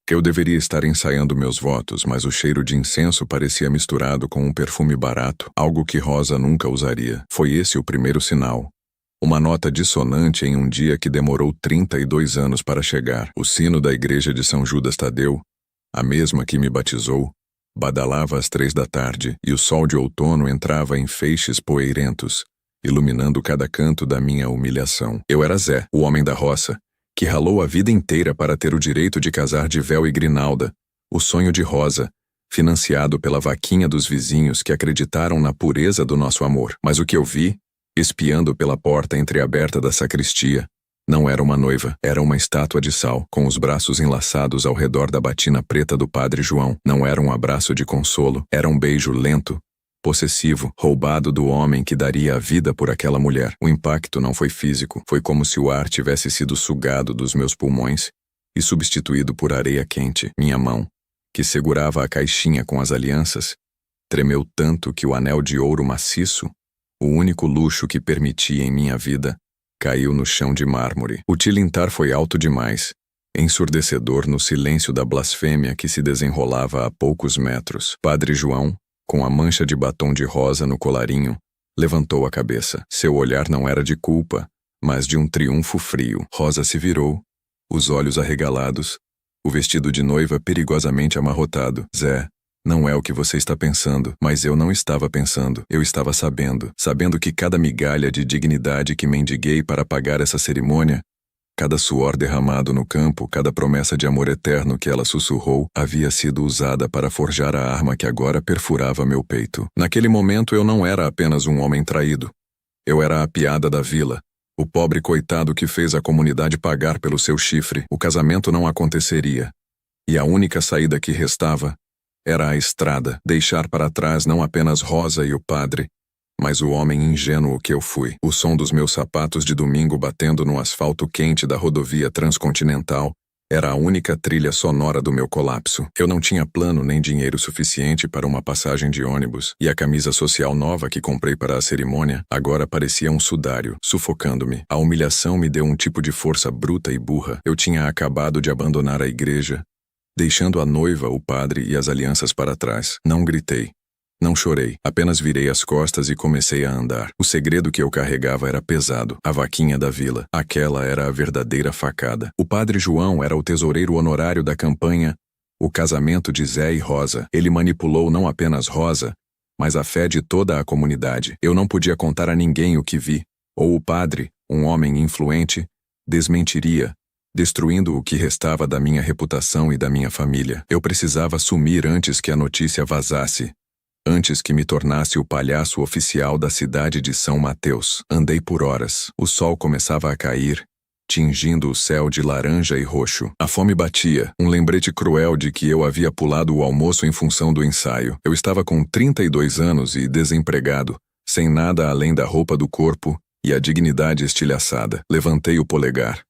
Eu deveria estar ensaiando meus votos, mas o cheiro de incenso parecia misturado com um perfume barato, algo que Rosa nunca usaria. Foi esse o primeiro sinal. Uma nota dissonante em um dia que demorou 32 anos para chegar. O sino da igreja de São Judas Tadeu, a mesma que me batizou, badalava às 3 da tarde, e o sol de outono entrava em feixes poeirentos, iluminando cada canto da minha humilhação. Eu era Zé, o homem da roça, que ralou a vida inteira para ter o direito de casar de véu e grinalda, o sonho de Rosa, financiado pela vaquinha dos vizinhos que acreditaram na pureza do nosso amor. Mas o que eu vi, espiando pela porta entreaberta da sacristia, não era uma noiva, era uma estátua de sal, com os braços enlaçados ao redor da batina preta do Padre João. Não era um abraço de consolo, era um beijo lento, possessivo, roubado do homem que daria a vida por aquela mulher. O impacto não foi físico, foi como se o ar tivesse sido sugado dos meus pulmões e substituído por areia quente. Minha mão, que segurava a caixinha com as alianças, tremeu tanto que o anel de ouro maciço, o único luxo que permiti em minha vida, caiu no chão de mármore. O tilintar foi alto demais, ensurdecedor no silêncio da blasfêmia que se desenrolava a poucos metros. Padre João, com a mancha de batom de rosa no colarinho, levantou a cabeça. Seu olhar não era de culpa, mas de um triunfo frio. Rosa se virou, os olhos arregalados, o vestido de noiva perigosamente amarrotado. Zé, não é o que você está pensando. Mas eu não estava pensando. Eu estava sabendo que cada migalha de dignidade que mendiguei para pagar essa cerimônia, cada suor derramado no campo, cada promessa de amor eterno que ela sussurrou, havia sido usada para forjar a arma que agora perfurava meu peito. Naquele momento eu não era apenas um homem traído. Eu era a piada da vila, o pobre coitado que fez a comunidade pagar pelo seu chifre. O casamento não aconteceria. E a única saída que restava era a estrada, deixar para trás não apenas Rosa e o padre, mas o homem ingênuo que eu fui. O som dos meus sapatos de domingo batendo no asfalto quente da rodovia transcontinental era a única trilha sonora do meu colapso. Eu não tinha plano nem dinheiro suficiente para uma passagem de ônibus, e a camisa social nova que comprei para a cerimônia agora parecia um sudário, sufocando-me. A humilhação me deu um tipo de força bruta e burra. Eu tinha acabado de abandonar a igreja, deixando a noiva, o padre e as alianças para trás. Não gritei. Não chorei, apenas virei as costas e comecei a andar. O segredo que eu carregava era pesado, a vaquinha da vila. Aquela era a verdadeira facada. O Padre João era o tesoureiro honorário da campanha, o casamento de Zé e Rosa. Ele manipulou não apenas Rosa, mas a fé de toda a comunidade. Eu não podia contar a ninguém o que vi, ou o padre, um homem influente, desmentiria, destruindo o que restava da minha reputação e da minha família. Eu precisava sumir antes que a notícia vazasse. Antes que me tornasse o palhaço oficial da cidade de São Mateus. Andei por horas. O sol começava a cair, tingindo o céu de laranja e roxo. A fome batia, um lembrete cruel de que eu havia pulado o almoço em função do ensaio. Eu estava com 32 anos e desempregado, sem nada além da roupa do corpo e a dignidade estilhaçada. Levantei o polegar.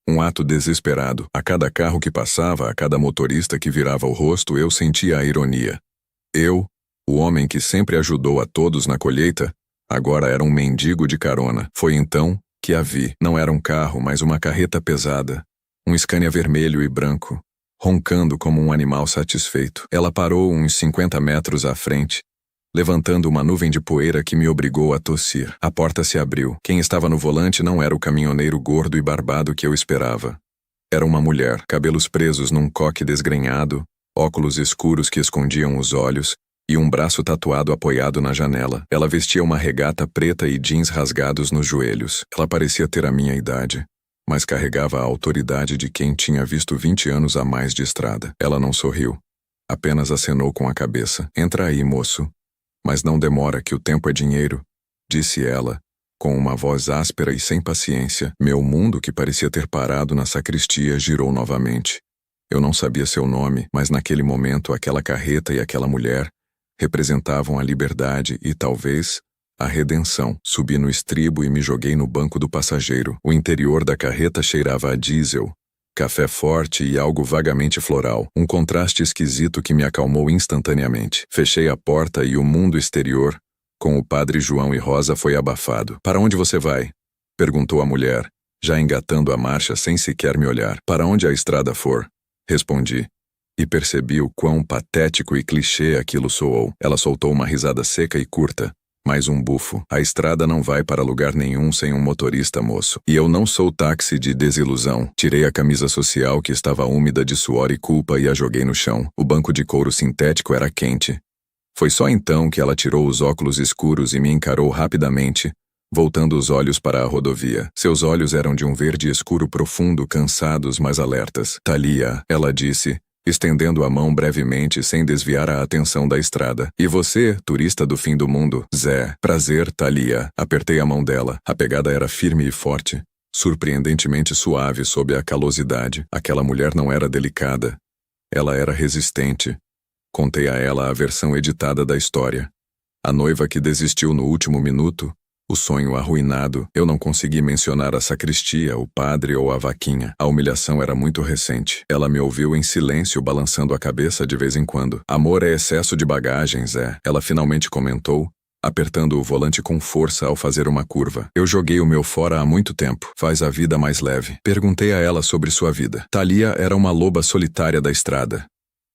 Um ato desesperado. A cada carro que passava, a cada motorista que virava o rosto, eu sentia a ironia. Eu, o homem que sempre ajudou a todos na colheita, agora era um mendigo de carona. Foi então que a vi. Não era um carro, mas uma carreta pesada. Um Scania vermelho e branco, roncando como um animal satisfeito. Ela parou uns 50 metros à frente, levantando uma nuvem de poeira que me obrigou a tossir. A porta se abriu. Quem estava no volante não era o caminhoneiro gordo e barbado que eu esperava. Era uma mulher, cabelos presos num coque desgrenhado, óculos escuros que escondiam os olhos, e um braço tatuado apoiado na janela. Ela vestia uma regata preta e jeans rasgados nos joelhos. Ela parecia ter a minha idade, mas carregava a autoridade de quem tinha visto 20 anos a mais de estrada. Ela não sorriu, apenas acenou com a cabeça. Entra aí, moço. Mas não demora, que o tempo é dinheiro, disse ela, com uma voz áspera e sem paciência. Meu mundo, que parecia ter parado na sacristia, girou novamente. Eu não sabia seu nome, mas naquele momento aquela carreta e aquela mulher representavam a liberdade e, talvez, a redenção. Subi no estribo e me joguei no banco do passageiro. O interior da carreta cheirava a diesel, café forte e algo vagamente floral. Um contraste esquisito que me acalmou instantaneamente. Fechei a porta e o mundo exterior, com o Padre João e Rosa, foi abafado. Para onde você vai? Perguntou a mulher, já engatando a marcha sem sequer me olhar. Para onde a estrada for? Respondi, e percebi o quão patético e clichê aquilo soou. Ela soltou uma risada seca e curta. Mais um bufo. A estrada não vai para lugar nenhum sem um motorista, moço. E eu não sou táxi de desilusão. Tirei a camisa social que estava úmida de suor e culpa e a joguei no chão. O banco de couro sintético era quente. Foi só então que ela tirou os óculos escuros e me encarou rapidamente, voltando os olhos para a rodovia. Seus olhos eram de um verde escuro profundo, cansados, mas alertas. Thalia, ela disse, estendendo a mão brevemente sem desviar a atenção da estrada. E você, turista do fim do mundo? Zé. Prazer, Thalia. Apertei a mão dela. A pegada era firme e forte, surpreendentemente suave sob a calosidade. Aquela mulher não era delicada. Ela era resistente. Contei a ela a versão editada da história. A noiva que desistiu no último minuto, o sonho arruinado. Eu não consegui mencionar a sacristia, o padre ou a vaquinha. A humilhação era muito recente. Ela me ouviu em silêncio, balançando a cabeça de vez em quando. Amor é excesso de bagagens, é. Ela finalmente comentou, apertando o volante com força ao fazer uma curva. Eu joguei o meu fora há muito tempo. Faz a vida mais leve. Perguntei a ela sobre sua vida. Thalia era uma loba solitária da estrada.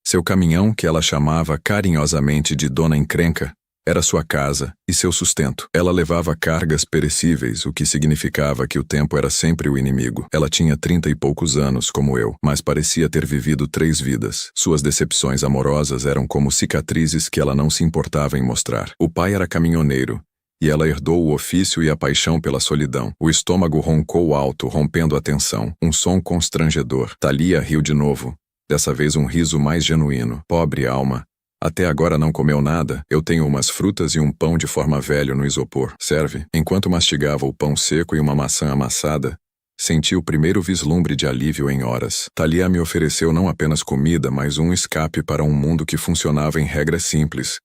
Seu caminhão, que ela chamava carinhosamente de Dona Encrenca, era sua casa e seu sustento. Ela levava cargas perecíveis, o que significava que o tempo era sempre o inimigo. Ela tinha 30 e poucos anos, como eu, mas parecia ter vivido 3 vidas. Suas decepções amorosas eram como cicatrizes que ela não se importava em mostrar. O pai era caminhoneiro, e ela herdou o ofício e a paixão pela solidão. O estômago roncou alto, rompendo a tensão. Um som constrangedor. Thalia riu de novo, dessa vez um riso mais genuíno. Pobre alma. Até agora não comeu nada. Eu tenho umas frutas e um pão de forma velho no isopor. Serve. Enquanto mastigava o pão seco e uma maçã amassada, senti o primeiro vislumbre de alívio em horas. Thalia me ofereceu não apenas comida, mas um escape para um mundo que funcionava em regras simples.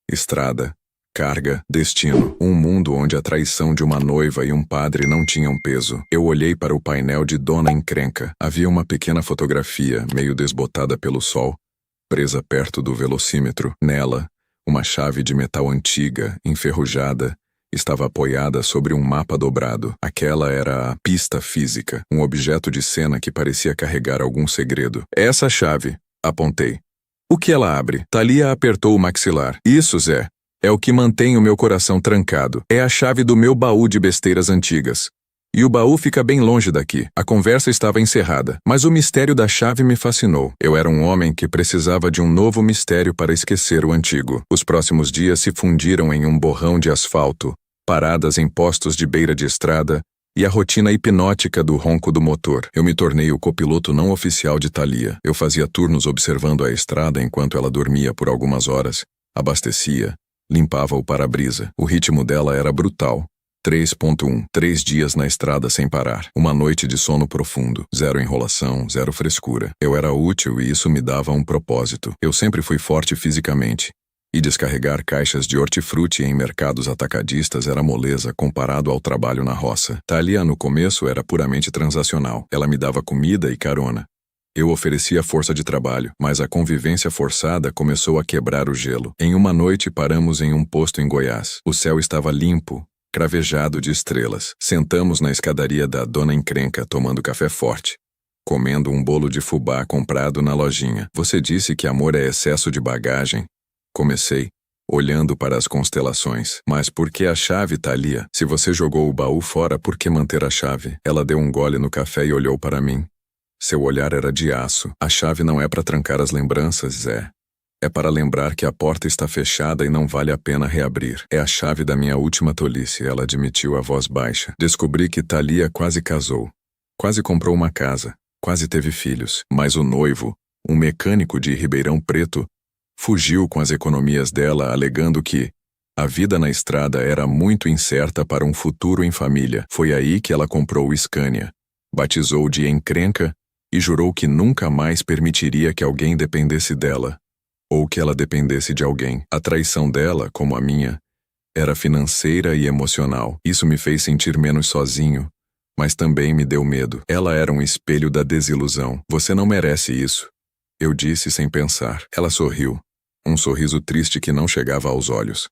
Estrada, carga, destino. Um mundo onde a traição de uma noiva e um padre não tinham peso. Eu olhei para o painel de Dona Encrenca. Havia uma pequena fotografia, meio desbotada pelo sol, presa perto do velocímetro. Nela, uma chave de metal antiga, enferrujada, estava apoiada sobre um mapa dobrado. Aquela era a pista física, um objeto de cena que parecia carregar algum segredo. Essa chave, apontei. O que ela abre? Thalia apertou o maxilar. Isso, Zé. É o que mantém o meu coração trancado. É a chave do meu baú de besteiras antigas. E o baú fica bem longe daqui. A conversa estava encerrada, mas o mistério da chave me fascinou. Eu era um homem que precisava de um novo mistério para esquecer o antigo. Os próximos dias se fundiram em um borrão de asfalto, paradas em postos de beira de estrada e a rotina hipnótica do ronco do motor. Eu me tornei o copiloto não oficial de Thalia. Eu fazia turnos observando a estrada enquanto ela dormia por algumas horas, abastecia, limpava o para-brisa. O ritmo dela era brutal. 3.1. 3 dias na estrada sem parar. Uma noite de sono profundo. Zero enrolação, zero frescura. Eu era útil e isso me dava um propósito. Eu sempre fui forte fisicamente. E descarregar caixas de hortifruti em mercados atacadistas era moleza comparado ao trabalho na roça. Thalia no começo era puramente transacional. Ela me dava comida e carona. Eu oferecia força de trabalho, mas a convivência forçada começou a quebrar o gelo. Em uma noite paramos em um posto em Goiás. O céu estava limpo, cravejado de estrelas. Sentamos na escadaria da Dona Encrenca tomando café forte, comendo um bolo de fubá comprado na lojinha. Você disse que amor é excesso de bagagem. Comecei, olhando para as constelações. Mas por que a chave, Thalia? Se você jogou o baú fora, por que manter a chave? Ela deu um gole no café e olhou para mim. Seu olhar era de aço. A chave não é para trancar as lembranças, Zé. É para lembrar que a porta está fechada e não vale a pena reabrir. É a chave da minha última tolice, ela admitiu a voz baixa. Descobri que Thalia quase casou. Quase comprou uma casa. Quase teve filhos. Mas o noivo, um mecânico de Ribeirão Preto, fugiu com as economias dela, alegando que a vida na estrada era muito incerta para um futuro em família. Foi aí que ela comprou o Scania, batizou de Encrenca e jurou que nunca mais permitiria que alguém dependesse dela. Ou que ela dependesse de alguém. A traição dela, como a minha, era financeira e emocional. Isso me fez sentir menos sozinho, mas também me deu medo. Ela era um espelho da desilusão. Você não merece isso, eu disse sem pensar. Ela sorriu, um sorriso triste que não chegava aos olhos.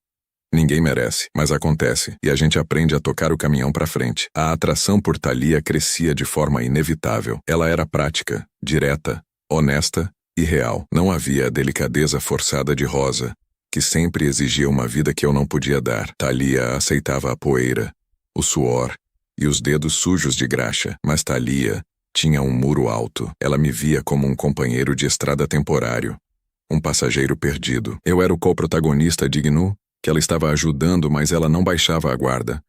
Ninguém merece, mas acontece, e a gente aprende a tocar o caminhão para frente. A atração por Thalia crescia de forma inevitável. Ela era prática, direta, honesta e real. Não havia a delicadeza forçada de Rosa, que sempre exigia uma vida que eu não podia dar. Thalia aceitava a poeira, o suor e os dedos sujos de graxa, mas Thalia tinha um muro alto. Ela me via como um companheiro de estrada temporário, um passageiro perdido. Eu era o co-protagonista digno, que ela estava ajudando, mas ela não baixava a guarda.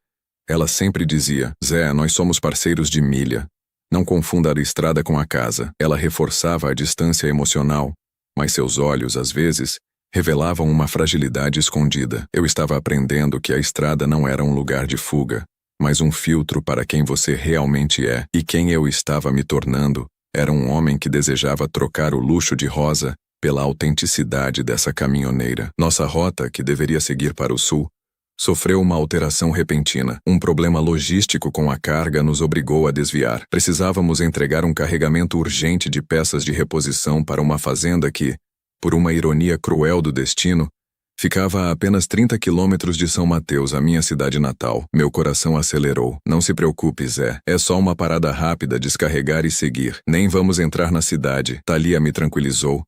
Ela sempre dizia: Zé, nós somos parceiros de milha. Não confunda a estrada com a casa. Ela reforçava a distância emocional, mas seus olhos, às vezes, revelavam uma fragilidade escondida. Eu estava aprendendo que a estrada não era um lugar de fuga, mas um filtro para quem você realmente é. E quem eu estava me tornando era um homem que desejava trocar o luxo de Rosa pela autenticidade dessa caminhoneira. Nossa rota, que deveria seguir para o sul, sofreu uma alteração repentina. Um problema logístico com a carga nos obrigou a desviar. Precisávamos entregar um carregamento urgente de peças de reposição para uma fazenda que, por uma ironia cruel do destino, ficava a apenas 30 quilômetros de São Mateus, a minha cidade natal. Meu coração acelerou. Não se preocupe, Zé. É só uma parada rápida, descarregar e seguir. Nem vamos entrar na cidade. Thalia me tranquilizou,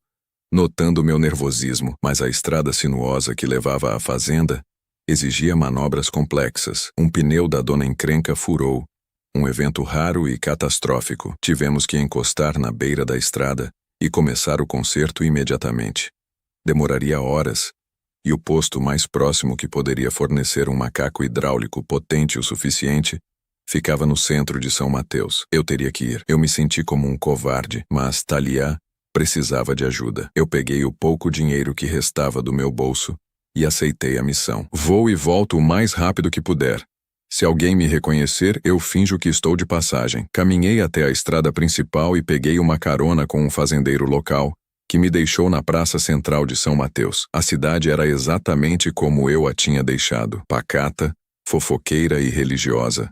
notando meu nervosismo, mas a estrada sinuosa que levava à fazenda exigia manobras complexas. Um pneu da dona encrenca furou. Um evento raro e catastrófico. Tivemos que encostar na beira da estrada e começar o conserto imediatamente. Demoraria horas, e o posto mais próximo que poderia fornecer um macaco hidráulico potente o suficiente ficava no centro de São Mateus. Eu teria que ir. Eu me senti como um covarde, mas Thalia precisava de ajuda. Eu peguei o pouco dinheiro que restava do meu bolso e aceitei a missão. Vou e volto o mais rápido que puder. Se alguém me reconhecer, eu finjo que estou de passagem. Caminhei até a estrada principal e peguei uma carona com um fazendeiro local, que me deixou na praça central de São Mateus. A cidade era exatamente como eu a tinha deixado, pacata, fofoqueira e religiosa.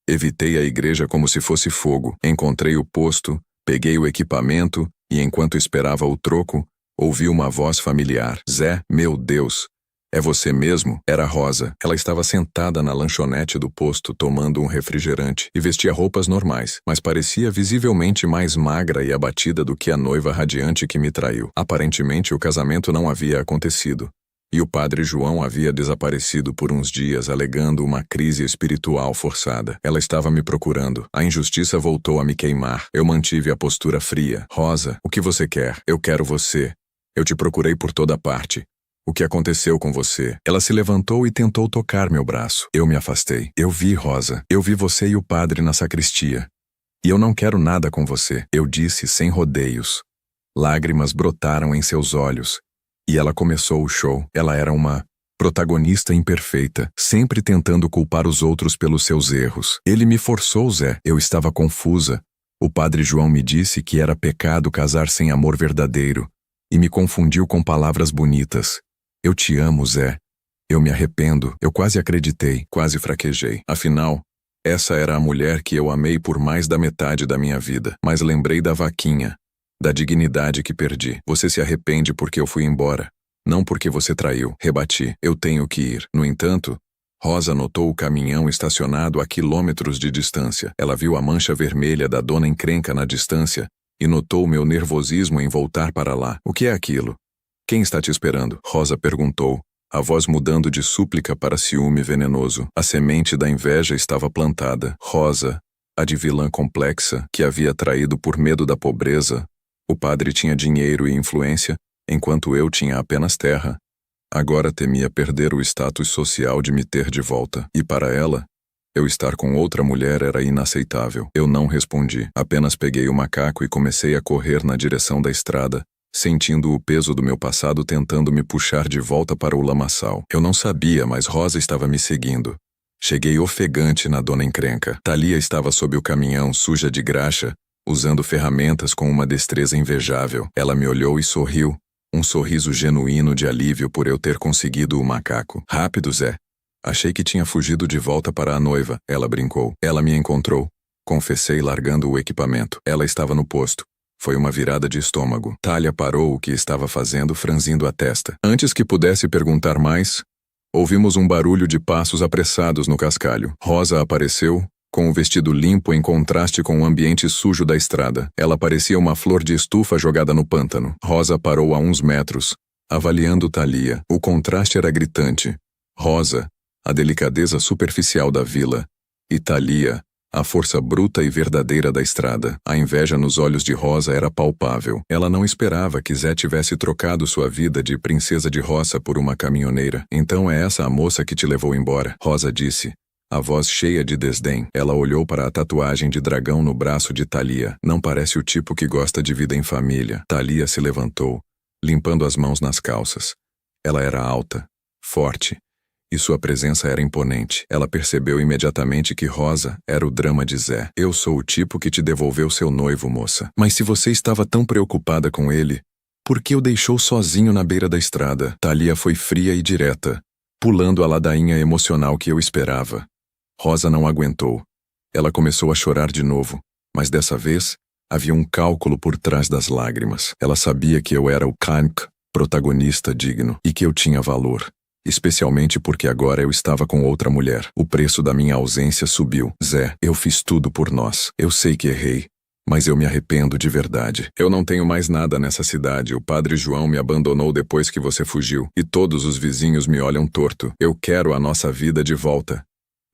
Evitei a igreja como se fosse fogo. Encontrei o posto, peguei o equipamento e, enquanto esperava o troco, ouvi uma voz familiar. Zé, meu Deus! É você mesmo? Era Rosa. Ela estava sentada na lanchonete do posto tomando um refrigerante e vestia roupas normais, mas parecia visivelmente mais magra e abatida do que a noiva radiante que me traiu. Aparentemente o casamento não havia acontecido, e o padre João havia desaparecido por uns dias alegando uma crise espiritual forçada. Ela estava me procurando. A injustiça voltou a me queimar. Eu mantive a postura fria. Rosa, o que você quer? Eu quero você. Eu te procurei por toda parte. O que aconteceu com você? Ela se levantou e tentou tocar meu braço. Eu me afastei. Eu vi, Rosa. Eu vi você e o padre na sacristia. E eu não quero nada com você. Eu disse sem rodeios. Lágrimas brotaram em seus olhos. E ela começou o show. Ela era uma protagonista imperfeita, sempre tentando culpar os outros pelos seus erros. Ele me forçou, Zé. Eu estava confusa. O padre João me disse que era pecado casar sem amor verdadeiro. E me confundiu com palavras bonitas. Eu te amo, Zé. Eu me arrependo. Eu quase acreditei, quase fraquejei. Afinal, essa era a mulher que eu amei por mais da metade da minha vida. Mas lembrei da vaquinha, da dignidade que perdi. Você se arrepende porque eu fui embora, não porque você traiu. Rebati. Eu tenho que ir. No entanto, Rosa notou o caminhão estacionado a quilômetros de distância. Ela viu a mancha vermelha da dona encrenca na distância e notou meu nervosismo em voltar para lá. O que é aquilo? Quem está te esperando? Rosa perguntou, a voz mudando de súplica para ciúme venenoso. A semente da inveja estava plantada. Rosa, a de vilã complexa, que havia traído por medo da pobreza. O padre tinha dinheiro e influência, enquanto eu tinha apenas terra. Agora temia perder o status social de me ter de volta. E para ela, eu estar com outra mulher era inaceitável. Eu não respondi. Apenas peguei o macaco e comecei a correr na direção da estrada, sentindo o peso do meu passado tentando me puxar de volta para o lamaçal. Eu não sabia, mas Rosa estava me seguindo. Cheguei ofegante na dona encrenca. Thalia estava sob o caminhão, suja de graxa, usando ferramentas com uma destreza invejável. Ela me olhou e sorriu, um sorriso genuíno de alívio por eu ter conseguido o macaco. Rápido, Zé. Achei que tinha fugido de volta para a noiva. Ela brincou. Ela me encontrou. Confessei largando o equipamento. Ela estava no posto. Foi uma virada de estômago. Thalia parou o que estava fazendo, franzindo a testa. Antes que pudesse perguntar mais, ouvimos um barulho de passos apressados no cascalho. Rosa apareceu, com o vestido limpo em contraste com o ambiente sujo da estrada. Ela parecia uma flor de estufa jogada no pântano. Rosa parou a uns metros, avaliando Thalia. O contraste era gritante. Rosa, a delicadeza superficial da vila, e Thalia, a força bruta e verdadeira da estrada. A inveja nos olhos de Rosa era palpável. Ela não esperava que Zé tivesse trocado sua vida de princesa de roça por uma caminhoneira. Então é essa a moça que te levou embora? Rosa disse, a voz cheia de desdém. Ela olhou para a tatuagem de dragão no braço de Thalia. Não parece o tipo que gosta de vida em família. Thalia se levantou, limpando as mãos nas calças. Ela era alta, forte, e sua presença era imponente. Ela percebeu imediatamente que Rosa era o drama de Zé. Eu sou o tipo que te devolveu seu noivo, moça. Mas se você estava tão preocupada com ele, por que o deixou sozinho na beira da estrada? Thalia foi fria e direta, pulando a ladainha emocional que eu esperava. Rosa não aguentou. Ela começou a chorar de novo, mas dessa vez havia um cálculo por trás das lágrimas. Ela sabia que eu era o Kank, protagonista digno, e que eu tinha valor. Especialmente porque agora eu estava com outra mulher. O preço da minha ausência subiu. Zé, eu fiz tudo por nós. Eu sei que errei, mas eu me arrependo de verdade. Eu não tenho mais nada nessa cidade. O padre João me abandonou depois que você fugiu, e todos os vizinhos me olham torto. Eu quero a nossa vida de volta.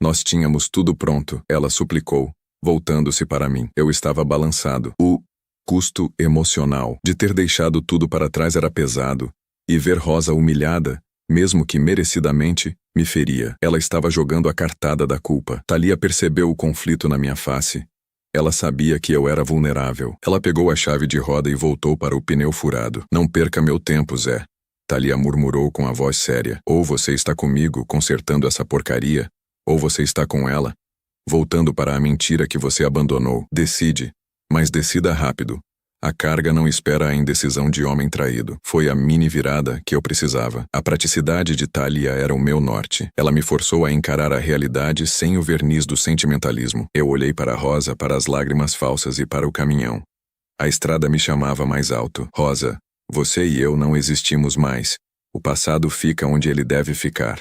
Nós tínhamos tudo pronto, ela suplicou, voltando-se para mim. Eu estava balançado. O custo emocional de ter deixado tudo para trás era pesado, e ver Rosa humilhada, mesmo que merecidamente, me feria. Ela estava jogando a cartada da culpa. Thalia percebeu o conflito na minha face. Ela sabia que eu era vulnerável. Ela pegou a chave de roda e voltou para o pneu furado. Não perca meu tempo, Zé. Thalia murmurou com a voz séria. Ou você está comigo, consertando essa porcaria, ou você está com ela, voltando para a mentira que você abandonou. Decide, mas decida rápido. A carga não espera a indecisão de homem traído. Foi a mini virada que eu precisava. A praticidade de Thalia era o meu norte. Ela me forçou a encarar a realidade sem o verniz do sentimentalismo. Eu olhei para Rosa, para as lágrimas falsas e para o caminhão. A estrada me chamava mais alto. Rosa, você e eu não existimos mais. O passado fica onde ele deve ficar.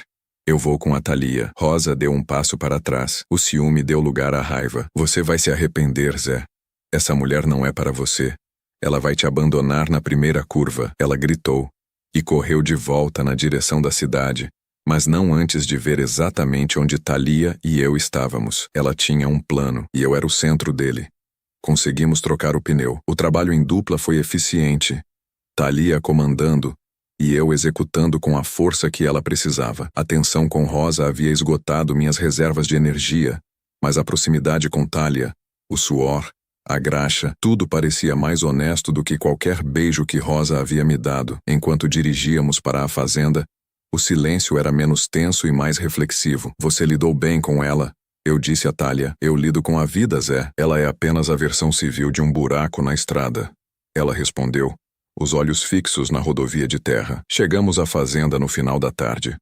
Eu vou com a Thalia. Rosa deu um passo para trás. O ciúme deu lugar à raiva. Você vai se arrepender, Zé. Essa mulher não é para você. Ela vai te abandonar na primeira curva, ela gritou, e correu de volta na direção da cidade, mas não antes de ver exatamente onde Thalia e eu estávamos. Ela tinha um plano, e eu era o centro dele. Conseguimos trocar o pneu. O trabalho em dupla foi eficiente. Thalia comandando, e eu executando com a força que ela precisava. A tensão com Rosa havia esgotado minhas reservas de energia, mas a proximidade com Thalia, o suor, a graxa, tudo parecia mais honesto do que qualquer beijo que Rosa havia me dado. Enquanto dirigíamos para a fazenda, o silêncio era menos tenso e mais reflexivo. Você lidou bem com ela? Eu disse a Thalia. Eu lido com a vida, Zé. Ela é apenas a versão civil de um buraco na estrada. Ela respondeu, os olhos fixos na rodovia de terra. Chegamos à fazenda no final da tarde.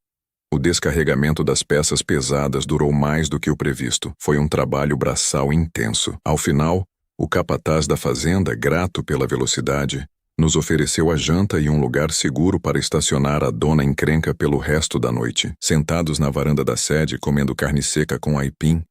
O descarregamento das peças pesadas durou mais do que o previsto. Foi um trabalho braçal intenso. Ao final, o capataz da fazenda, grato pela velocidade, nos ofereceu a janta e um lugar seguro para estacionar a dona encrenca pelo resto da noite. Sentados na varanda da sede, comendo carne seca com aipim,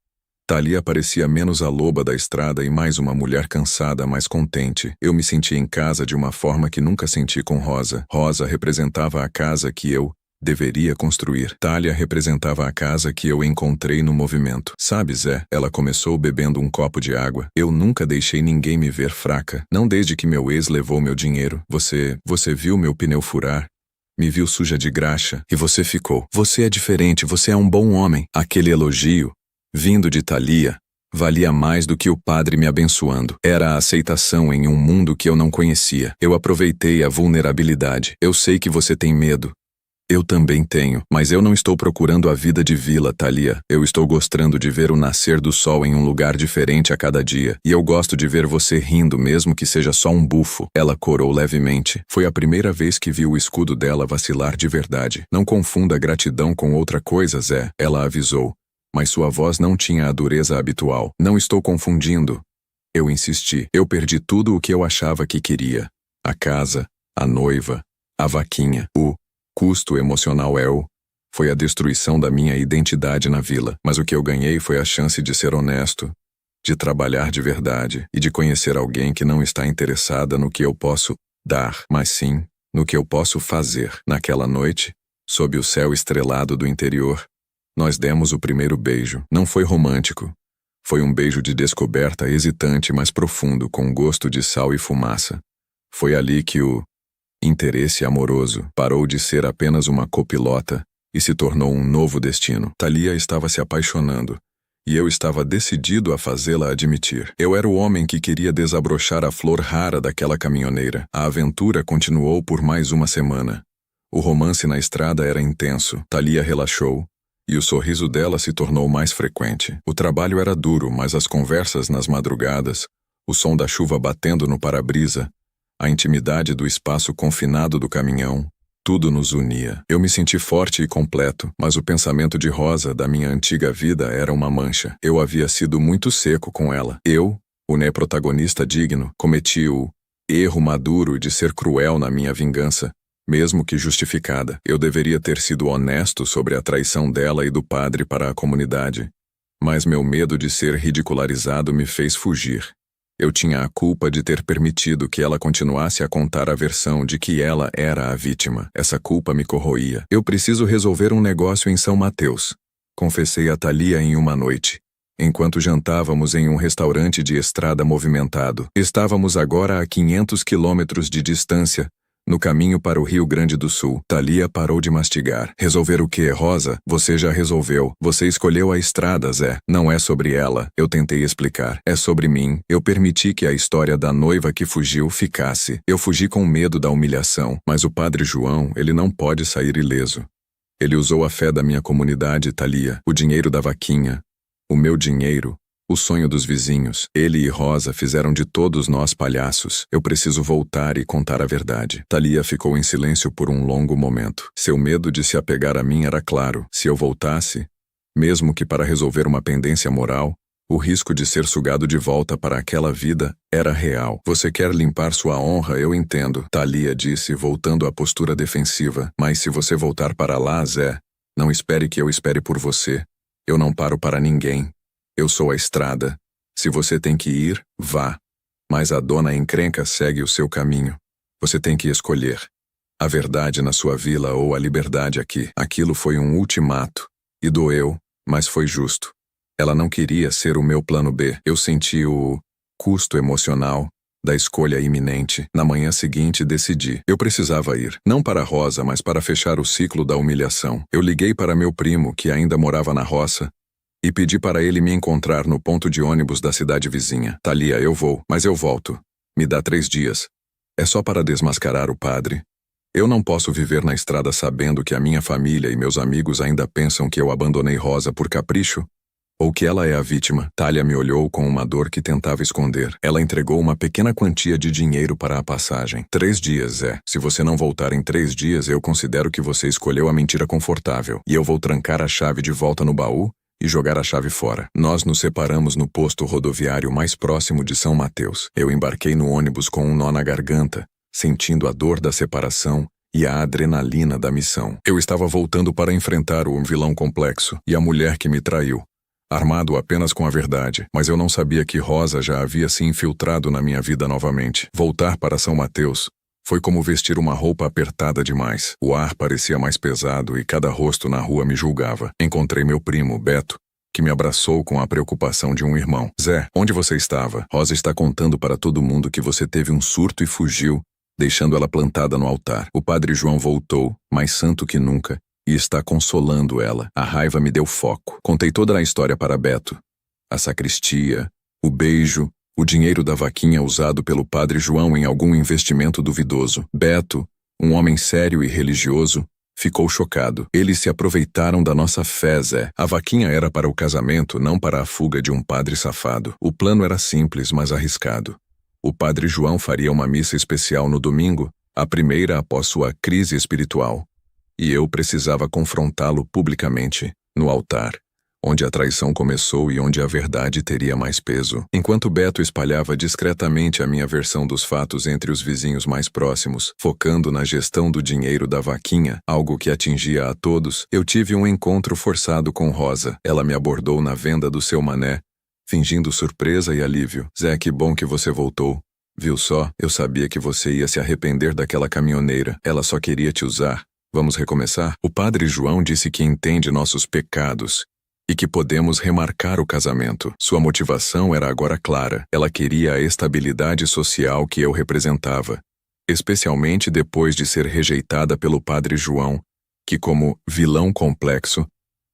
Thalia parecia menos a loba da estrada e mais uma mulher cansada, mas contente. Eu me senti em casa de uma forma que nunca senti com Rosa. Rosa representava a casa que eu deveria construir. Thalia representava a casa que eu encontrei no movimento. Sabe, Zé, ela começou bebendo um copo de água. Eu nunca deixei ninguém me ver fraca. Não desde que meu ex levou meu dinheiro. Você viu meu pneu furar? Me viu suja de graxa. E você ficou. Você é diferente, você é um bom homem. Aquele elogio, vindo de Thalia, valia mais do que o padre me abençoando. Era a aceitação em um mundo que eu não conhecia. Eu aproveitei a vulnerabilidade. Eu sei que você tem medo. Eu também tenho, mas eu não estou procurando a vida de vila, Thalia. Eu estou gostando de ver o nascer do sol em um lugar diferente a cada dia. E eu gosto de ver você rindo, mesmo que seja só um bufo. Ela corou levemente. Foi a primeira vez que vi o escudo dela vacilar de verdade. Não confunda gratidão com outra coisa, Zé. Ela avisou. Mas sua voz não tinha a dureza habitual. Não estou confundindo. Eu insisti. Eu perdi tudo o que eu achava que queria. A casa, a noiva, a vaquinha, o custo emocional é o Foi a destruição da minha identidade na vila. Mas o que eu ganhei foi a chance de ser honesto, de trabalhar de verdade e de conhecer alguém que não está interessada no que eu posso dar, mas sim no que eu posso fazer. Naquela noite, sob o céu estrelado do interior, nós demos o primeiro beijo. Não foi romântico. Foi um beijo de descoberta hesitante, mas profundo, com gosto de sal e fumaça. Foi ali que o interesse amoroso parou de ser apenas uma copilota e se tornou um novo destino. Thalia estava se apaixonando, e eu estava decidido a fazê-la admitir. Eu era o homem que queria desabrochar a flor rara daquela caminhoneira. A aventura continuou por mais uma semana. O romance na estrada era intenso. Thalia relaxou, e o sorriso dela se tornou mais frequente. O trabalho era duro, mas as conversas nas madrugadas, o som da chuva batendo no para-brisa, a intimidade do espaço confinado do caminhão, tudo nos unia. Eu me senti forte e completo, mas o pensamento de Rosa da minha antiga vida era uma mancha. Eu havia sido muito seco com ela. Eu, o protagonista digno, cometi o erro maduro de ser cruel na minha vingança, mesmo que justificada. Eu deveria ter sido honesto sobre a traição dela e do padre para a comunidade, mas meu medo de ser ridicularizado me fez fugir. Eu tinha a culpa de ter permitido que ela continuasse a contar a versão de que ela era a vítima. Essa culpa me corroía. Eu preciso resolver um negócio em São Mateus, confessei a Thalia em uma noite, enquanto jantávamos em um restaurante de estrada movimentado. Estávamos agora a 500 quilômetros de distância, no caminho para o Rio Grande do Sul. Thalia parou de mastigar. Resolver o quê, Rosa? Você já resolveu. Você escolheu a estrada, Zé. Não é sobre ela, eu tentei explicar. É sobre mim. Eu permiti que a história da noiva que fugiu ficasse. Eu fugi com medo da humilhação, mas o padre João, ele não pode sair ileso. Ele usou a fé da minha comunidade, Thalia, o dinheiro da vaquinha, o meu dinheiro, o sonho dos vizinhos. Ele e Rosa fizeram de todos nós palhaços. Eu preciso voltar e contar a verdade. Thalia ficou em silêncio por um longo momento. Seu medo de se apegar a mim era claro. Se eu voltasse, mesmo que para resolver uma pendência moral, o risco de ser sugado de volta para aquela vida era real. Você quer limpar sua honra, eu entendo, Thalia disse, voltando à postura defensiva. Mas se você voltar para lá, Zé, não espere que eu espere por você. Eu não paro para ninguém. Eu sou a estrada. Se você tem que ir, vá. Mas a dona encrenca segue o seu caminho. Você tem que escolher. A verdade na sua vila ou a liberdade aqui. Aquilo foi um ultimato. E doeu, mas foi justo. Ela não queria ser o meu plano B. Eu senti o custo emocional da escolha iminente. Na manhã seguinte decidi. Eu precisava ir. Não para Rosa, mas para fechar o ciclo da humilhação. Eu liguei para meu primo, que ainda morava na roça, e pedi para ele me encontrar no ponto de ônibus da cidade vizinha. Thalia, eu vou, mas eu volto. Me dá 3 dias. É só para desmascarar o padre. Eu não posso viver na estrada sabendo que a minha família e meus amigos ainda pensam que eu abandonei Rosa por capricho, ou que ela é a vítima. Thalia me olhou com uma dor que tentava esconder. Ela entregou uma pequena quantia de dinheiro para a passagem. 3 dias, Zé. Se você não voltar em 3 dias, eu considero que você escolheu a mentira confortável. E eu vou trancar a chave de volta no baú e jogar a chave fora. Nós nos separamos no posto rodoviário mais próximo de São Mateus. Eu embarquei no ônibus com um nó na garganta, sentindo a dor da separação e a adrenalina da missão. Eu estava voltando para enfrentar o vilão complexo e a mulher que me traiu, armado apenas com a verdade, mas eu não sabia que Rosa já havia se infiltrado na minha vida novamente. Voltar para São Mateus foi como vestir uma roupa apertada demais. O ar parecia mais pesado e cada rosto na rua me julgava. Encontrei meu primo, Beto, que me abraçou com a preocupação de um irmão. Zé, onde você estava? Rosa está contando para todo mundo que você teve um surto e fugiu, deixando ela plantada no altar. O padre João voltou, mais santo que nunca, e está consolando ela. A raiva me deu foco. Contei toda a história para Beto. A sacristia, o beijo, o dinheiro da vaquinha usado pelo padre João em algum investimento duvidoso. Beto, um homem sério e religioso, ficou chocado. Eles se aproveitaram da nossa fé, Zé. A vaquinha era para o casamento, não para a fuga de um padre safado. O plano era simples, mas arriscado. O padre João faria uma missa especial no domingo, a primeira após sua crise espiritual. E eu precisava confrontá-lo publicamente, no altar, onde a traição começou e onde a verdade teria mais peso. Enquanto Beto espalhava discretamente a minha versão dos fatos entre os vizinhos mais próximos, focando na gestão do dinheiro da vaquinha, algo que atingia a todos, eu tive um encontro forçado com Rosa. Ela me abordou na venda do seu mané, fingindo surpresa e alívio. Zé, que bom que você voltou. Viu só, eu sabia que você ia se arrepender daquela caminhoneira. Ela só queria te usar. Vamos recomeçar? O padre João disse que entende nossos pecados e que podemos remarcar o casamento. Sua motivação era agora clara. Ela queria a estabilidade social que eu representava, especialmente depois de ser rejeitada pelo padre João, que, como vilão complexo,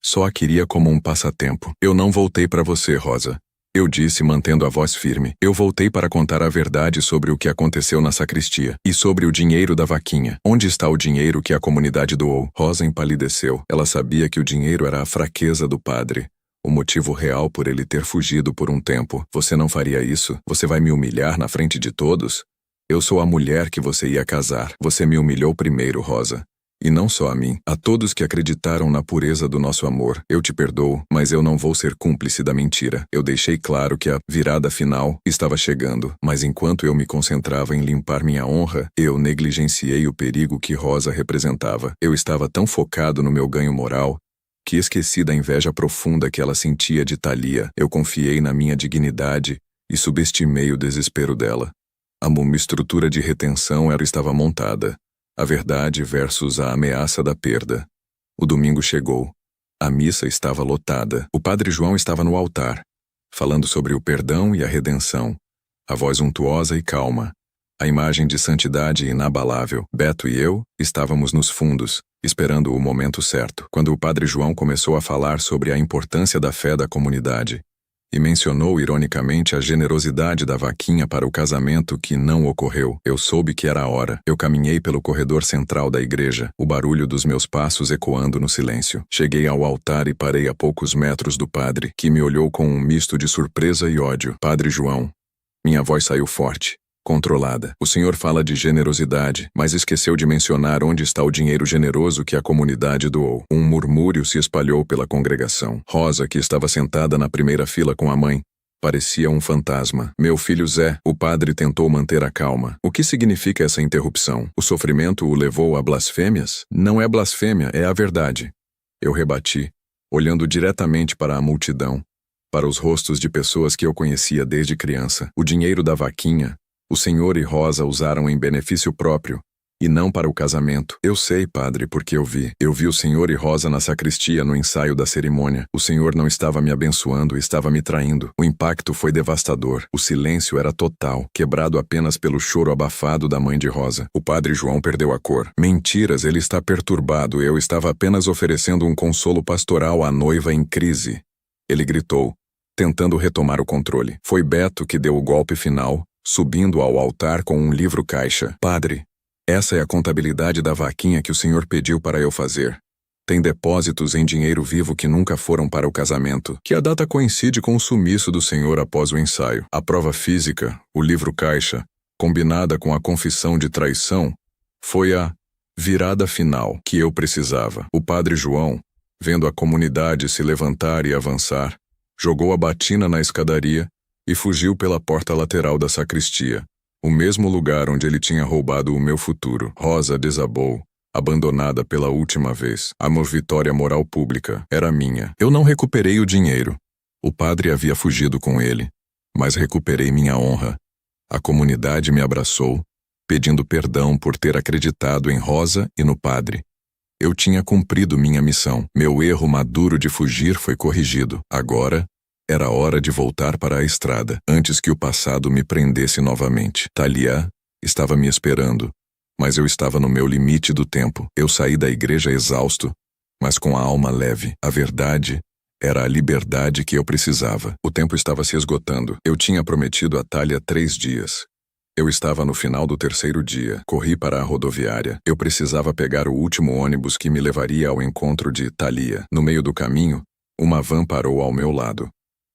só a queria como um passatempo. Eu não voltei para você, Rosa. Eu disse, mantendo a voz firme. Eu voltei para contar a verdade sobre o que aconteceu na sacristia e sobre o dinheiro da vaquinha. Onde está o dinheiro que a comunidade doou? Rosa empalideceu. Ela sabia que o dinheiro era a fraqueza do padre, o motivo real por ele ter fugido por um tempo. Você não faria isso? Você vai me humilhar na frente de todos? Eu sou a mulher que você ia casar. Você me humilhou primeiro, Rosa. E não só a mim, a todos que acreditaram na pureza do nosso amor. Eu te perdoo, mas eu não vou ser cúmplice da mentira. Eu deixei claro que a virada final estava chegando, mas enquanto eu me concentrava em limpar minha honra, eu negligenciei o perigo que Rosa representava. Eu estava tão focado no meu ganho moral que esqueci da inveja profunda que ela sentia de Thalia. Eu confiei na minha dignidade e subestimei o desespero dela. Uma estrutura de retenção estava montada. A verdade versus a ameaça da perda. O domingo chegou. A missa estava lotada. O padre João estava no altar, falando sobre o perdão e a redenção. A voz untuosa e calma. A imagem de santidade inabalável. Beto e eu estávamos nos fundos, esperando o momento certo, quando o padre João começou a falar sobre a importância da fé da comunidade. E mencionou ironicamente a generosidade da vaquinha para o casamento que não ocorreu. Eu soube que era a hora. Eu caminhei pelo corredor central da igreja, o barulho dos meus passos ecoando no silêncio. Cheguei ao altar e parei a poucos metros do padre, que me olhou com um misto de surpresa e ódio. Padre João. Minha voz saiu forte, controlada. O senhor fala de generosidade, mas esqueceu de mencionar onde está o dinheiro generoso que a comunidade doou. Um murmúrio se espalhou pela congregação. Rosa, que estava sentada na primeira fila com a mãe, parecia um fantasma. Meu filho Zé, o padre tentou manter a calma. O que significa essa interrupção? O sofrimento o levou a blasfêmias? Não é blasfêmia, é a verdade. Eu rebati, olhando diretamente para a multidão, para os rostos de pessoas que eu conhecia desde criança. O dinheiro da vaquinha, o senhor e Rosa usaram em benefício próprio, e não para o casamento. Eu sei, padre, porque eu vi. Eu vi o senhor e Rosa na sacristia no ensaio da cerimônia. O senhor não estava me abençoando, estava me traindo. O impacto foi devastador. O silêncio era total, quebrado apenas pelo choro abafado da mãe de Rosa. O padre João perdeu a cor. Mentiras, ele está perturbado. Eu estava apenas oferecendo um consolo pastoral à noiva em crise. Ele gritou, tentando retomar o controle. Foi Beto que deu o golpe final, subindo ao altar com um livro-caixa. Padre, essa é a contabilidade da vaquinha que o senhor pediu para eu fazer. Tem depósitos em dinheiro vivo que nunca foram para o casamento, que a data coincide com o sumiço do senhor após o ensaio. A prova física, o livro-caixa, combinada com a confissão de traição, foi a virada final que eu precisava. O padre João, vendo a comunidade se levantar e avançar, jogou a batina na escadaria e fugiu pela porta lateral da sacristia, o mesmo lugar onde ele tinha roubado o meu futuro. Rosa desabou, abandonada pela última vez. A vitória moral pública era minha. Eu não recuperei o dinheiro. O padre havia fugido com ele, mas recuperei minha honra. A comunidade me abraçou, pedindo perdão por ter acreditado em Rosa e no padre. Eu tinha cumprido minha missão. Meu erro maduro de fugir foi corrigido. Agora, era hora de voltar para a estrada, antes que o passado me prendesse novamente. Thalia estava me esperando, mas eu estava no meu limite do tempo. Eu saí da igreja exausto, mas com a alma leve. A verdade era a liberdade que eu precisava. O tempo estava se esgotando. Eu tinha prometido a Thalia 3 dias. Eu estava no final do 3º dia. Corri para a rodoviária. Eu precisava pegar o último ônibus que me levaria ao encontro de Thalia. No meio do caminho, uma van parou ao meu lado.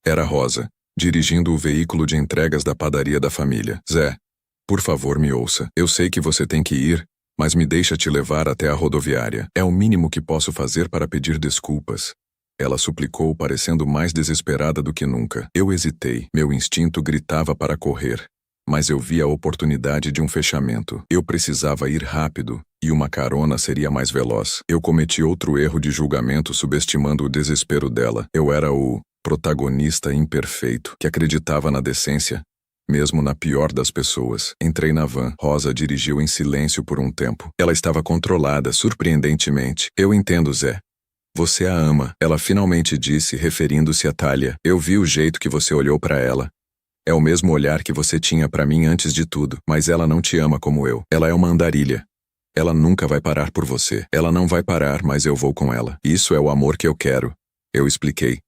Era Rosa, dirigindo o veículo de entregas da padaria da família. Zé, por favor, me ouça. Eu sei que você tem que ir, mas me deixa te levar até a rodoviária. É o mínimo que posso fazer para pedir desculpas. Ela suplicou, parecendo mais desesperada do que nunca. Eu hesitei. Meu instinto gritava para correr. Mas eu vi a oportunidade de um fechamento. Eu precisava ir rápido, e uma carona seria mais veloz. Eu cometi outro erro de julgamento subestimando o desespero dela. Eu era o protagonista imperfeito, que acreditava na decência, mesmo na pior das pessoas. Entrei na van. Rosa dirigiu em silêncio por um tempo. Ela estava controlada, surpreendentemente. Eu entendo, Zé. Você a ama, ela finalmente disse, referindo-se a Thalia. Eu vi o jeito que você olhou para ela. É o mesmo olhar que você tinha para mim antes de tudo, mas ela não te ama como eu. Ela é uma andarilha. Ela nunca vai parar por você. Ela não vai parar, mas eu vou com ela. Isso é o amor que eu quero. Eu expliquei,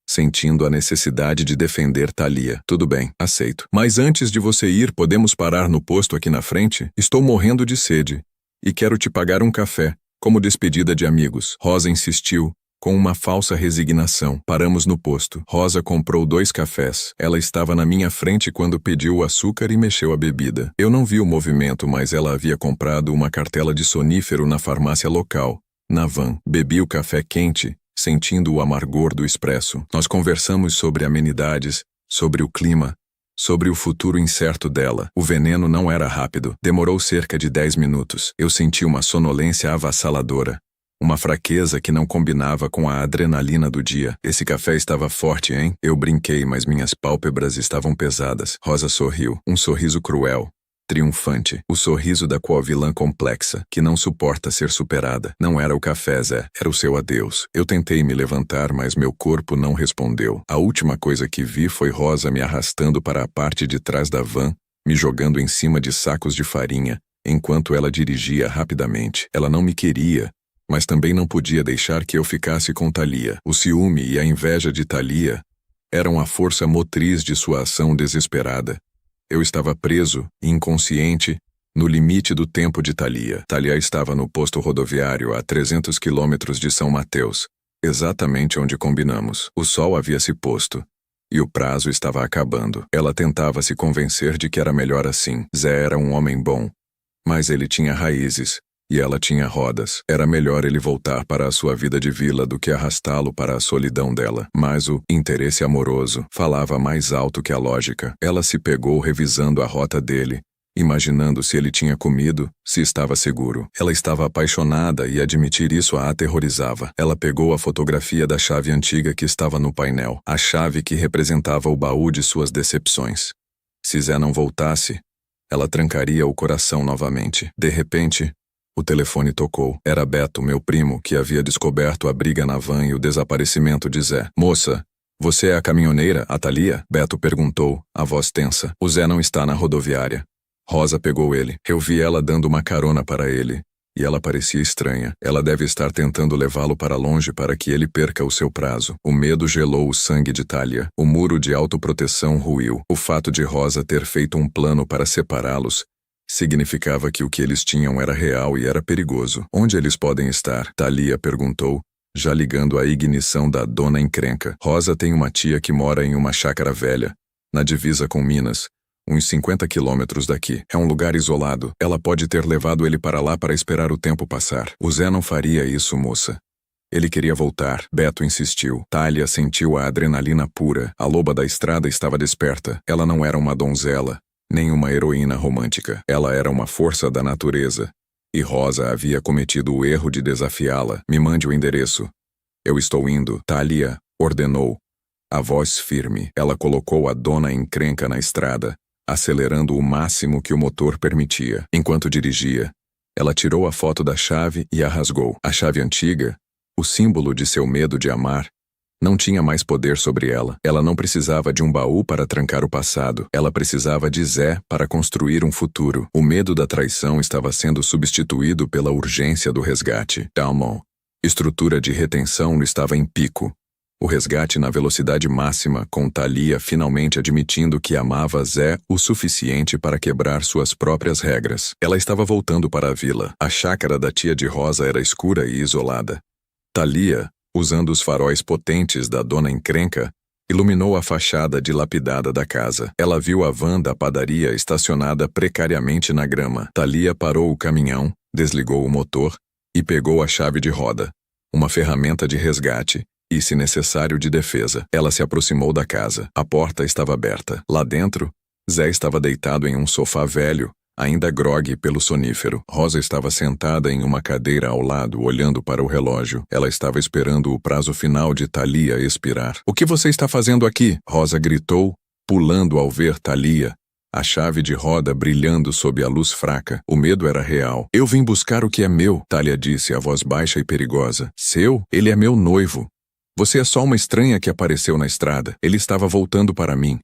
sentindo a necessidade de defender Thalia. Tudo bem, aceito. Mas antes de você ir, podemos parar no posto aqui na frente? Estou morrendo de sede. E quero te pagar um café, como despedida de amigos. Rosa insistiu, com uma falsa resignação. Paramos no posto. Rosa comprou 2 cafés. Ela estava na minha frente quando pediu o açúcar e mexeu a bebida. Eu não vi o movimento, mas ela havia comprado uma cartela de sonífero na farmácia local. Na van, bebi o café quente, sentindo o amargor do expresso. Nós conversamos sobre amenidades, sobre o clima, sobre o futuro incerto dela. O veneno não era rápido. Demorou cerca de 10 minutos. Eu senti uma sonolência avassaladora. Uma fraqueza que não combinava com a adrenalina do dia. Esse café estava forte, hein? Eu brinquei, mas minhas pálpebras estavam pesadas. Rosa sorriu. Um sorriso cruel, triunfante. O sorriso da covilã complexa, que não suporta ser superada. Não era o café, Zé. Era o seu adeus. Eu tentei me levantar, mas meu corpo não respondeu. A última coisa que vi foi Rosa me arrastando para a parte de trás da van, me jogando em cima de sacos de farinha, enquanto ela dirigia rapidamente. Ela não me queria, mas também não podia deixar que eu ficasse com Thalia. O ciúme e a inveja de Thalia eram a força motriz de sua ação desesperada. Eu estava preso, inconsciente, no limite do tempo de Thalia. Thalia estava no posto rodoviário a 300 quilômetros de São Mateus, exatamente onde combinamos. O sol havia se posto, e o prazo estava acabando. Ela tentava se convencer de que era melhor assim. Zé era um homem bom, mas ele tinha raízes, e ela tinha rodas. Era melhor ele voltar para a sua vida de vila do que arrastá-lo para a solidão dela. Mas o interesse amoroso falava mais alto que a lógica. Ela se pegou revisando a rota dele, imaginando se ele tinha comido, se estava seguro. Ela estava apaixonada e admitir isso a aterrorizava. Ela pegou a fotografia da chave antiga que estava no painel, a chave que representava o baú de suas decepções. Se Zé não voltasse, ela trancaria o coração novamente. De repente, o telefone tocou. Era Beto, meu primo, que havia descoberto a briga na van e o desaparecimento de Zé. Moça, você é a caminhoneira, a Thalia? Beto perguntou, a voz tensa. O Zé não está na rodoviária. Rosa pegou ele. Eu vi ela dando uma carona para ele, e ela parecia estranha. Ela deve estar tentando levá-lo para longe para que ele perca o seu prazo. O medo gelou o sangue de Thalia. O muro de autoproteção ruiu. O fato de Rosa ter feito um plano para separá-los significava que o que eles tinham era real e era perigoso. Onde eles podem estar? Thalia perguntou, já ligando a ignição da dona encrenca. Rosa tem uma tia que mora em uma chácara velha, na divisa com Minas, uns 50 quilômetros daqui. É um lugar isolado. Ela pode ter levado ele para lá para esperar o tempo passar. O Zé não faria isso, moça. Ele queria voltar. Beto insistiu. Thalia sentiu a adrenalina pura. A loba da estrada estava desperta. Ela não era uma donzela, nem uma heroína romântica. Ela era uma força da natureza. E Rosa havia cometido o erro de desafiá-la. Me mande o endereço. Eu estou indo. Thalia ordenou. A voz firme. Ela colocou a dona encrenca na estrada, acelerando o máximo que o motor permitia. Enquanto dirigia, ela tirou a foto da chave e a rasgou. A chave antiga, o símbolo de seu medo de amar, não tinha mais poder sobre ela. Ela não precisava de um baú para trancar o passado. Ela precisava de Zé para construir um futuro. O medo da traição estava sendo substituído pela urgência do resgate. Talmon. Estrutura de retenção estava em pico. O resgate na velocidade máxima, com Thalia finalmente admitindo que amava Zé o suficiente para quebrar suas próprias regras. Ela estava voltando para a vila. A chácara da tia de Rosa era escura e isolada. Thalia, usando os faróis potentes da dona encrenca, iluminou a fachada dilapidada da casa. Ela viu a van da padaria estacionada precariamente na grama. Thalia parou o caminhão, desligou o motor e pegou a chave de roda, uma ferramenta de resgate, e, se necessário, de defesa. Ela se aproximou da casa. A porta estava aberta. Lá dentro, Zé estava deitado em um sofá velho, ainda grogue pelo sonífero. Rosa estava sentada em uma cadeira ao lado, olhando para o relógio. Ela estava esperando o prazo final de Thalia expirar. "O que você está fazendo aqui?" Rosa gritou, pulando ao ver Thalia, a chave de roda brilhando sob a luz fraca. O medo era real. "Eu vim buscar o que é meu", Thalia disse, a voz baixa e perigosa. "Seu? Ele é meu noivo. Você é só uma estranha que apareceu na estrada. Ele estava voltando para mim.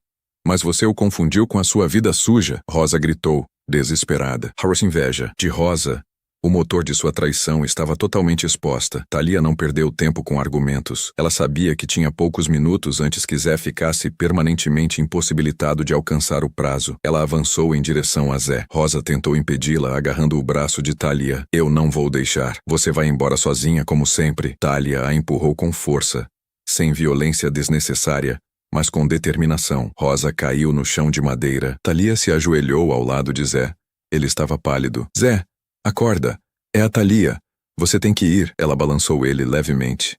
Mas você o confundiu com a sua vida suja", Rosa gritou, desesperada. Horace inveja de Rosa. O motor de sua traição estava totalmente exposta. Thalia não perdeu tempo com argumentos. Ela sabia que tinha poucos minutos antes que Zé ficasse permanentemente impossibilitado de alcançar o prazo. Ela avançou em direção a Zé. Rosa tentou impedi-la, agarrando o braço de Thalia. "Eu não vou deixar. Você vai embora sozinha, como sempre." Thalia a empurrou com força, sem violência desnecessária, mas com determinação. Rosa caiu no chão de madeira. Thalia se ajoelhou ao lado de Zé. Ele estava pálido. "Zé, acorda. É a Thalia. Você tem que ir." Ela balançou ele levemente.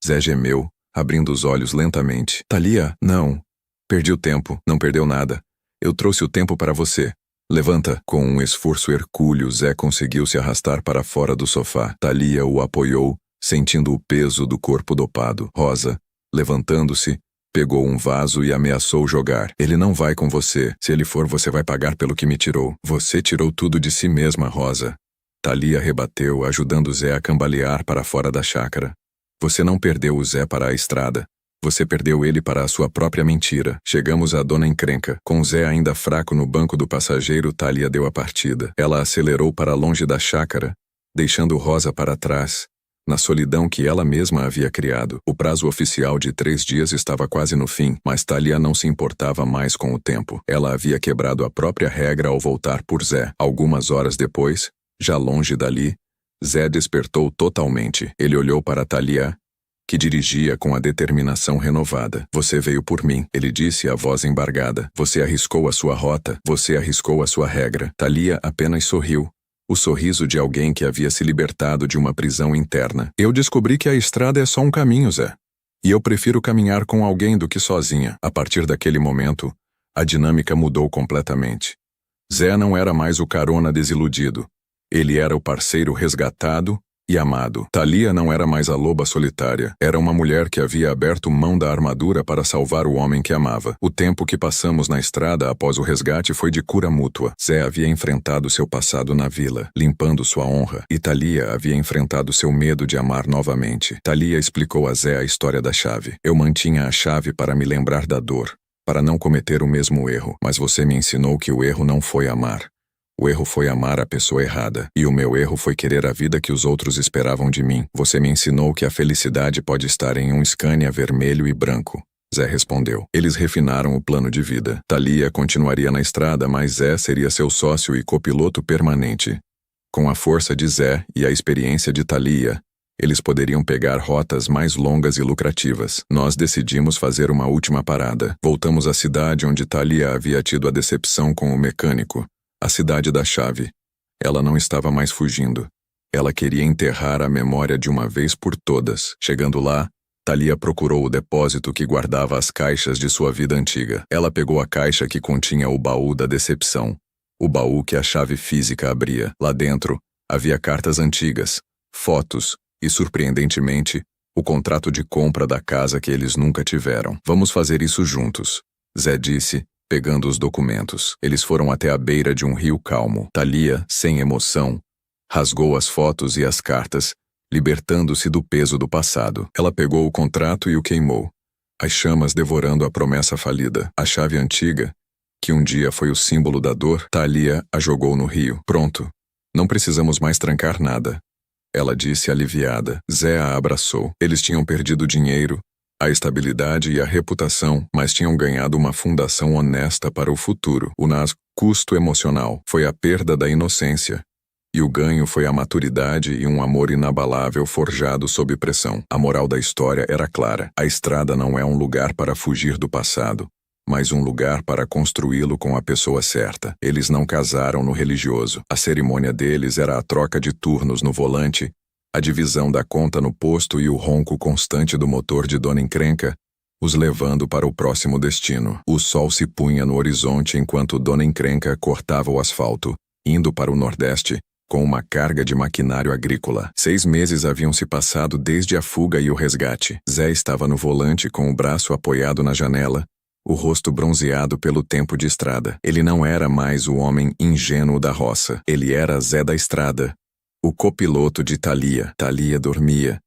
Zé gemeu, abrindo os olhos lentamente. "Thalia, não. Perdi o tempo. Não perdeu nada. Eu trouxe o tempo para você. Levanta." Com um esforço hercúleo, Zé conseguiu se arrastar para fora do sofá. Thalia o apoiou, sentindo o peso do corpo dopado. Rosa, levantando-se, pegou um vaso e ameaçou jogar. "Ele não vai com você. Se ele for, você vai pagar pelo que me tirou." "Você tirou tudo de si mesma, Rosa." Thalia rebateu, ajudando Zé a cambalear para fora da chácara. "Você não perdeu o Zé para a estrada. Você perdeu ele para a sua própria mentira." Chegamos à dona encrenca. Com Zé ainda fraco no banco do passageiro, Thalia deu a partida. Ela acelerou para longe da chácara, deixando Rosa para trás, na solidão que ela mesma havia criado. O prazo oficial de 3 dias estava quase no fim, mas Thalia não se importava mais com o tempo. Ela havia quebrado a própria regra ao voltar por Zé. Algumas horas depois, já longe dali, Zé despertou totalmente. Ele olhou para Thalia, que dirigia com a determinação renovada. "Você veio por mim", ele disse, a voz embargada. "Você arriscou a sua rota. Você arriscou a sua regra." Thalia apenas sorriu. O sorriso de alguém que havia se libertado de uma prisão interna. "Eu descobri que a estrada é só um caminho, Zé. E eu prefiro caminhar com alguém do que sozinha." A partir daquele momento, a dinâmica mudou completamente. Zé não era mais o carona desiludido. Ele era o parceiro resgatado e amado. Thalia não era mais a loba solitária. Era uma mulher que havia aberto mão da armadura para salvar o homem que amava. O tempo que passamos na estrada após o resgate foi de cura mútua. Zé havia enfrentado seu passado na vila, limpando sua honra, e Thalia havia enfrentado seu medo de amar novamente. Thalia explicou a Zé a história da chave. "Eu mantinha a chave para me lembrar da dor, para não cometer o mesmo erro, mas você me ensinou que o erro não foi amar. O erro foi amar a pessoa errada, e o meu erro foi querer a vida que os outros esperavam de mim. Você me ensinou que a felicidade pode estar em um Scania vermelho e branco." Zé respondeu. Eles refinaram o plano de vida. Thalia continuaria na estrada, mas Zé seria seu sócio e copiloto permanente. Com a força de Zé e a experiência de Thalia, eles poderiam pegar rotas mais longas e lucrativas. Nós decidimos fazer uma última parada. Voltamos à cidade onde Thalia havia tido a decepção com o mecânico. A cidade da chave. Ela não estava mais fugindo. Ela queria enterrar a memória de uma vez por todas. Chegando lá, Thalia procurou o depósito que guardava as caixas de sua vida antiga. Ela pegou a caixa que continha o baú da decepção. O baú que a chave física abria. Lá dentro, havia cartas antigas, fotos e, surpreendentemente, o contrato de compra da casa que eles nunca tiveram. "Vamos fazer isso juntos", Zé disse, pegando os documentos. Eles foram até a beira de um rio calmo. Thalia, sem emoção, rasgou as fotos e as cartas, libertando-se do peso do passado. Ela pegou o contrato e o queimou, as chamas devorando a promessa falida. A chave antiga, que um dia foi o símbolo da dor, Thalia a jogou no rio. "Pronto. Não precisamos mais trancar nada", ela disse aliviada. Zé a abraçou. Eles tinham perdido dinheiro, a estabilidade e a reputação, mas tinham ganhado uma fundação honesta para o futuro. O custo emocional foi a perda da inocência, e o ganho foi a maturidade e um amor inabalável forjado sob pressão. A moral da história era clara. A estrada não é um lugar para fugir do passado, mas um lugar para construí-lo com a pessoa certa. Eles não casaram no religioso. A cerimônia deles era a troca de turnos no volante, a divisão da conta no posto e o ronco constante do motor de Dona Encrenca, os levando para o próximo destino. O sol se punha no horizonte enquanto Dona Encrenca cortava o asfalto, indo para o Nordeste, com uma carga de maquinário agrícola. 6 meses haviam se passado desde a fuga e o resgate. Zé estava no volante com o braço apoiado na janela, o rosto bronzeado pelo tempo de estrada. Ele não era mais o homem ingênuo da roça. Ele era Zé da estrada, o copiloto de Thalia. Thalia dormia,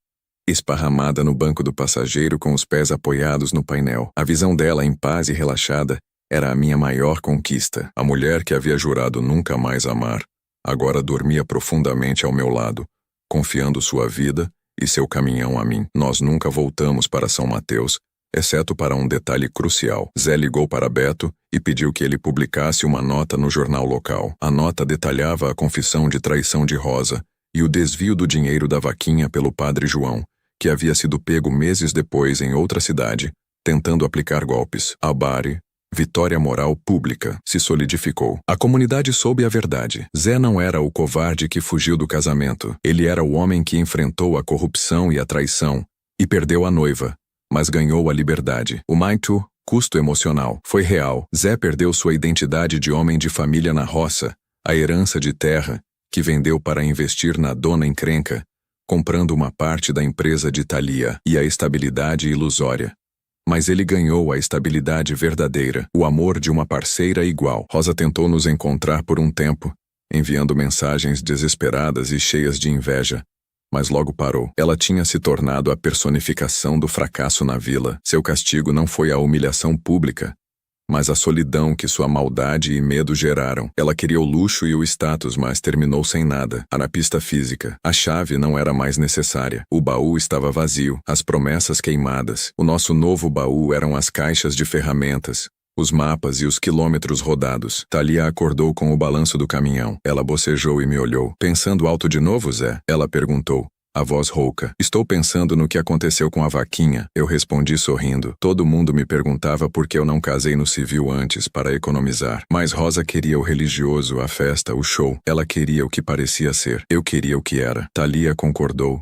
esparramada no banco do passageiro com os pés apoiados no painel. A visão dela, em paz e relaxada, era a minha maior conquista. A mulher que havia jurado nunca mais amar, agora dormia profundamente ao meu lado, confiando sua vida e seu caminhão a mim. Nós nunca voltamos para São Mateus, exceto para um detalhe crucial. Zé ligou para Beto e pediu que ele publicasse uma nota no jornal local. A nota detalhava a confissão de traição de Rosa e o desvio do dinheiro da vaquinha pelo padre João, que havia sido pego meses depois em outra cidade, tentando aplicar golpes. A Bari, vitória moral pública, se solidificou. A comunidade soube a verdade. Zé não era o covarde que fugiu do casamento. Ele era o homem que enfrentou a corrupção e a traição e perdeu a noiva, mas ganhou a liberdade. O muito custo emocional foi real. Zé perdeu sua identidade de homem de família na roça, a herança de terra, que vendeu para investir na Dona Encrenca, comprando uma parte da empresa de Thalia, e a estabilidade ilusória. Mas ele ganhou a estabilidade verdadeira, o amor de uma parceira igual. Rosa tentou nos encontrar por um tempo, enviando mensagens desesperadas e cheias de inveja, mas logo parou. Ela tinha se tornado a personificação do fracasso na vila. Seu castigo não foi a humilhação pública, mas a solidão que sua maldade e medo geraram. Ela queria o luxo e o status, mas terminou sem nada. Na pista física, a chave não era mais necessária. O baú estava vazio, as promessas queimadas. O nosso novo baú eram as caixas de ferramentas, os mapas e os quilômetros rodados. Thalia acordou com o balanço do caminhão. Ela bocejou e me olhou. Pensando alto de novo, Zé? Ela perguntou, a voz rouca. Estou pensando no que aconteceu com a vaquinha. Eu respondi sorrindo. Todo mundo me perguntava por que eu não casei no civil antes para economizar. Mas Rosa queria o religioso, a festa, o show. Ela queria o que parecia ser. Eu queria o que era. Thalia concordou,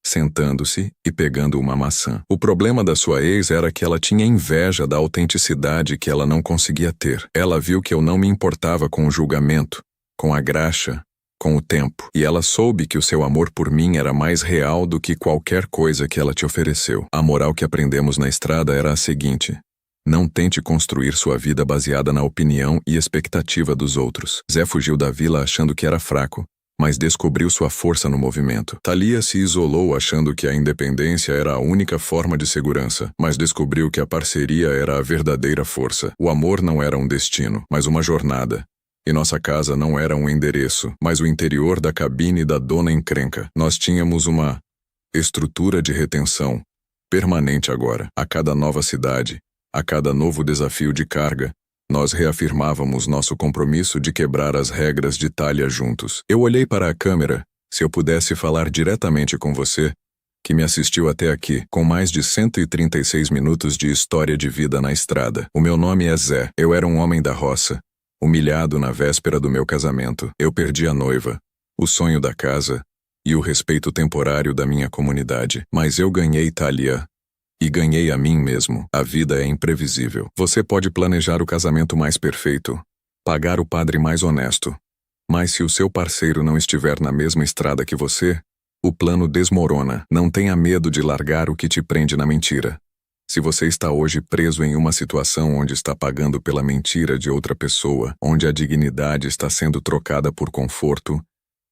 sentando-se e pegando uma maçã. O problema da sua ex era que ela tinha inveja da autenticidade que ela não conseguia ter. Ela viu que eu não me importava com o julgamento, com a graxa, com o tempo. E ela soube que o seu amor por mim era mais real do que qualquer coisa que ela te ofereceu. A moral que aprendemos na estrada era a seguinte: não tente construir sua vida baseada na opinião e expectativa dos outros. Zé fugiu da vila achando que era fraco, mas descobriu sua força no movimento. Thalia se isolou achando que a independência era a única forma de segurança, mas descobriu que a parceria era a verdadeira força. O amor não era um destino, mas uma jornada. E nossa casa não era um endereço, mas o interior da cabine da Dona Encrenca. Nós tínhamos uma estrutura de retenção permanente agora. A cada nova cidade, a cada novo desafio de carga, nós reafirmávamos nosso compromisso de quebrar as regras de Thalia juntos. Eu olhei para a câmera, se eu pudesse falar diretamente com você, que me assistiu até aqui, com mais de 136 minutos de história de vida na estrada. O meu nome é Zé. Eu era um homem da roça, humilhado na véspera do meu casamento. Eu perdi a noiva, o sonho da casa e o respeito temporário da minha comunidade. Mas eu ganhei Thalia. E ganhei a mim mesmo. A vida é imprevisível. Você pode planejar o casamento mais perfeito, pagar o padre mais honesto, mas se o seu parceiro não estiver na mesma estrada que você, o plano desmorona. Não tenha medo de largar o que te prende na mentira. Se você está hoje preso em uma situação onde está pagando pela mentira de outra pessoa, onde a dignidade está sendo trocada por conforto,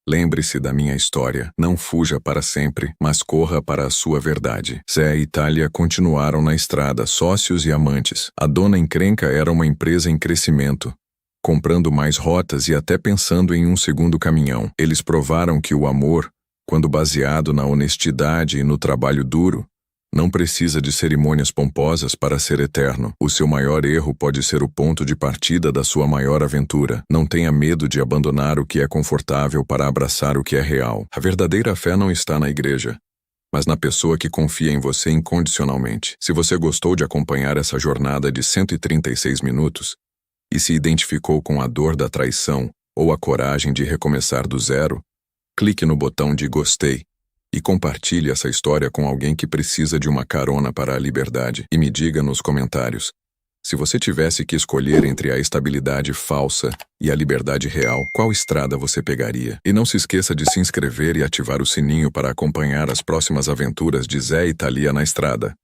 lembre-se da minha história. Não fuja para sempre, mas corra para a sua verdade. Zé e Thalia continuaram na estrada, sócios e amantes. A Dona Encrenca era uma empresa em crescimento, comprando mais rotas e até pensando em um segundo caminhão. Eles provaram que o amor, quando baseado na honestidade e no trabalho duro, não precisa de cerimônias pomposas para ser eterno. O seu maior erro pode ser o ponto de partida da sua maior aventura. Não tenha medo de abandonar o que é confortável para abraçar o que é real. A verdadeira fé não está na igreja, mas na pessoa que confia em você incondicionalmente. Se você gostou de acompanhar essa jornada de 136 minutos e se identificou com a dor da traição ou a coragem de recomeçar do zero, clique no botão de gostei E compartilhe essa história com alguém que precisa de uma carona para a liberdade. E me diga nos comentários: se você tivesse que escolher entre a estabilidade falsa e a liberdade real, qual estrada você pegaria? E não se esqueça de se inscrever e ativar o sininho para acompanhar as próximas aventuras de Zé e Thalia na estrada.